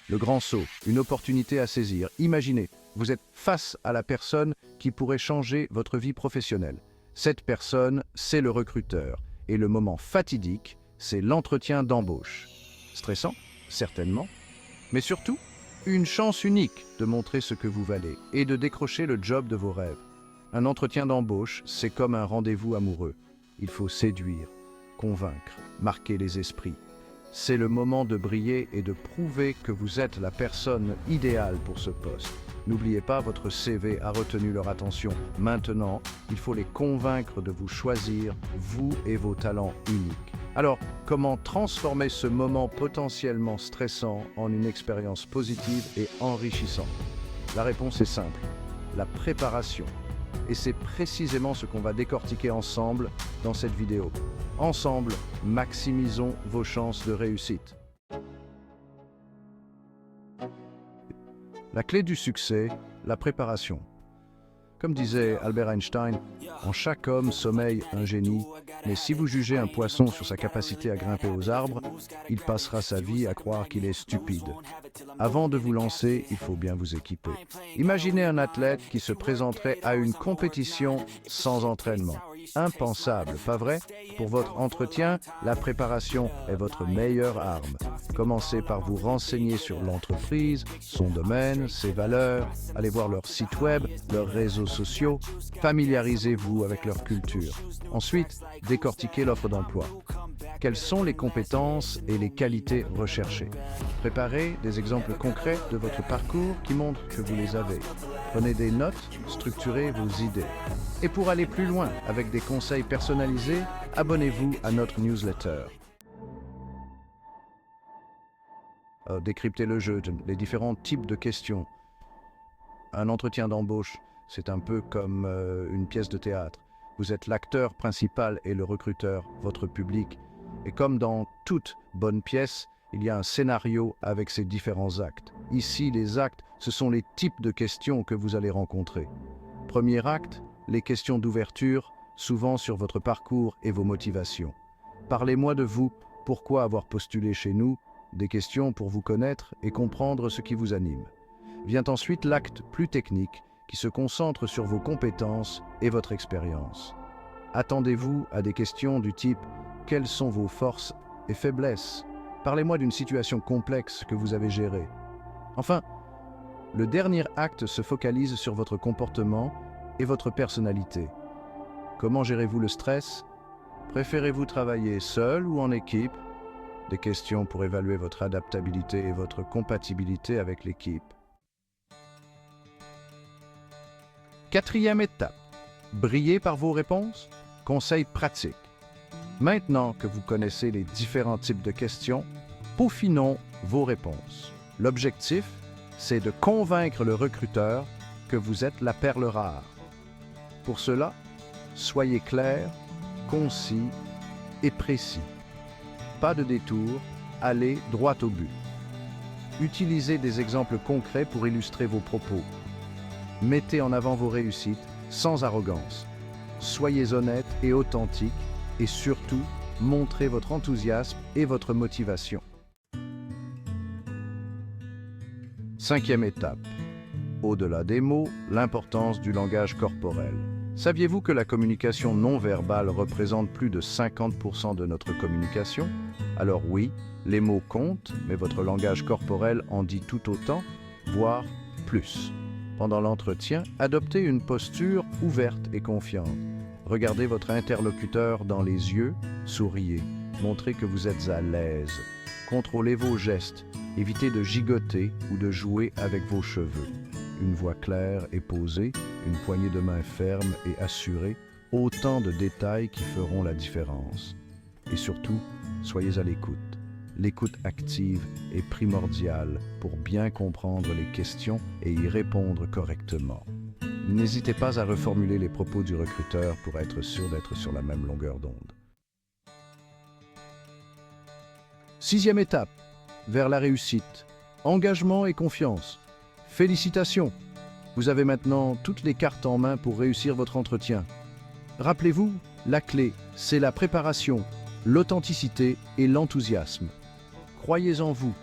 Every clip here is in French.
Le grand saut, une opportunité à saisir. Imaginez, vous êtes face à la personne qui pourrait changer votre vie professionnelle. Cette personne, c'est le recruteur. Et le moment fatidique, c'est l'entretien d'embauche. Stressant, certainement, mais surtout, une chance unique de montrer ce que vous valez et de décrocher le job de vos rêves. Un entretien d'embauche, c'est comme un rendez-vous amoureux. Il faut séduire, convaincre, marquer les esprits. C'est le moment de briller et de prouver que vous êtes la personne idéale pour ce poste. N'oubliez pas, votre CV a retenu leur attention. Maintenant, il faut les convaincre de vous choisir, vous et vos talents uniques. Alors, comment transformer ce moment potentiellement stressant en une expérience positive et enrichissante? La réponse est simple, la préparation. Et c'est précisément ce qu'on va décortiquer ensemble dans cette vidéo. Ensemble, maximisons vos chances de réussite. La clé du succès, la préparation. Comme disait Albert Einstein, en chaque homme sommeille un génie, mais si vous jugez un poisson sur sa capacité à grimper aux arbres, il passera sa vie à croire qu'il est stupide. Avant de vous lancer, il faut bien vous équiper. Imaginez un athlète qui se présenterait à une compétition sans entraînement. Impensable, pas vrai? Pour votre entretien, la préparation est votre meilleure arme. Commencez par vous renseigner sur l'entreprise, son domaine, ses valeurs, allez voir leur site web, leurs réseaux sociaux, familiarisez-vous avec leur culture. Ensuite, décortiquez l'offre d'emploi. Quelles sont les compétences et les qualités recherchées? Préparez des exemples concrets de votre parcours qui montrent que vous les avez. Prenez des notes, structurez vos idées. Et pour aller plus loin avec des conseils personnalisés, abonnez-vous à notre newsletter. Décryptez le jeu, les différents types de questions. Un entretien d'embauche, c'est un peu comme une pièce de théâtre. Vous êtes l'acteur principal et le recruteur, votre public. Et comme dans toute bonne pièce, il y a un scénario avec ses différents actes. Ici, les actes, ce sont les types de questions que vous allez rencontrer. Premier acte, les questions d'ouverture, souvent sur votre parcours et vos motivations. Parlez-moi de vous, pourquoi avoir postulé chez nous, des questions pour vous connaître et comprendre ce qui vous anime. Vient ensuite l'acte plus technique, qui se concentre sur vos compétences et votre expérience. Attendez-vous à des questions du type « Quelles sont vos forces et faiblesses ?» Parlez-moi d'une situation complexe que vous avez gérée. Enfin, le dernier acte se focalise sur votre comportement et votre personnalité. Comment gérez-vous le stress? Préférez-vous travailler seul ou en équipe? Des questions pour évaluer votre adaptabilité et votre compatibilité avec l'équipe. Quatrième étape, brillez par vos réponses. Conseils pratiques. Maintenant que vous connaissez les différents types de questions, peaufinons vos réponses. L'objectif, c'est de convaincre le recruteur que vous êtes la perle rare. Pour cela, soyez clair, concis et précis. Pas de détour, allez droit au but. Utilisez des exemples concrets pour illustrer vos propos. Mettez en avant vos réussites sans arrogance. Soyez honnête et authentique et surtout, montrez votre enthousiasme et votre motivation. Cinquième étape. Au-delà des mots, l'importance du langage corporel. Saviez-vous que la communication non verbale représente plus de 50% de notre communication? Alors oui, les mots comptent, mais votre langage corporel en dit tout autant, voire plus. Pendant l'entretien, adoptez une posture ouverte et confiante. Regardez votre interlocuteur dans les yeux, souriez, montrez que vous êtes à l'aise. Contrôlez vos gestes, évitez de gigoter ou de jouer avec vos cheveux. Une voix claire et posée, une poignée de main ferme et assurée, autant de détails qui feront la différence. Et surtout, soyez à l'écoute. L'écoute active est primordiale pour bien comprendre les questions et y répondre correctement. N'hésitez pas à reformuler les propos du recruteur pour être sûr d'être sur la même longueur d'onde. Sixième étape, vers la réussite. Engagement et confiance. Félicitations! Vous avez maintenant toutes les cartes en main pour réussir votre entretien. Rappelez-vous, la clé, c'est la préparation, l'authenticité et l'enthousiasme. Croyez en vous,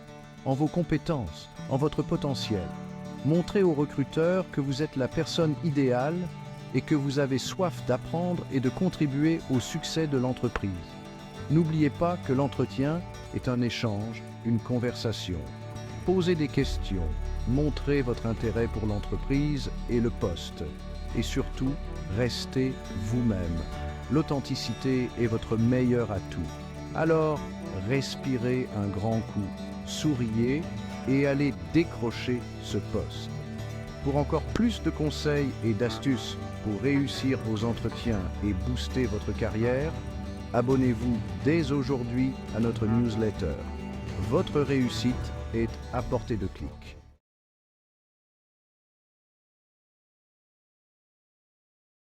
en vos compétences, en votre potentiel. Montrez aux recruteurs que vous êtes la personne idéale et que vous avez soif d'apprendre et de contribuer au succès de l'entreprise. N'oubliez pas que l'entretien est un échange, une conversation. Posez des questions, montrez votre intérêt pour l'entreprise et le poste. Et surtout, restez vous-même. L'authenticité est votre meilleur atout. Alors, respirez un grand coup, souriez et allez décrocher ce poste. Pour encore plus de conseils et d'astuces pour réussir vos entretiens et booster votre carrière, abonnez-vous dès aujourd'hui à notre newsletter. Votre réussite est à portée de clic.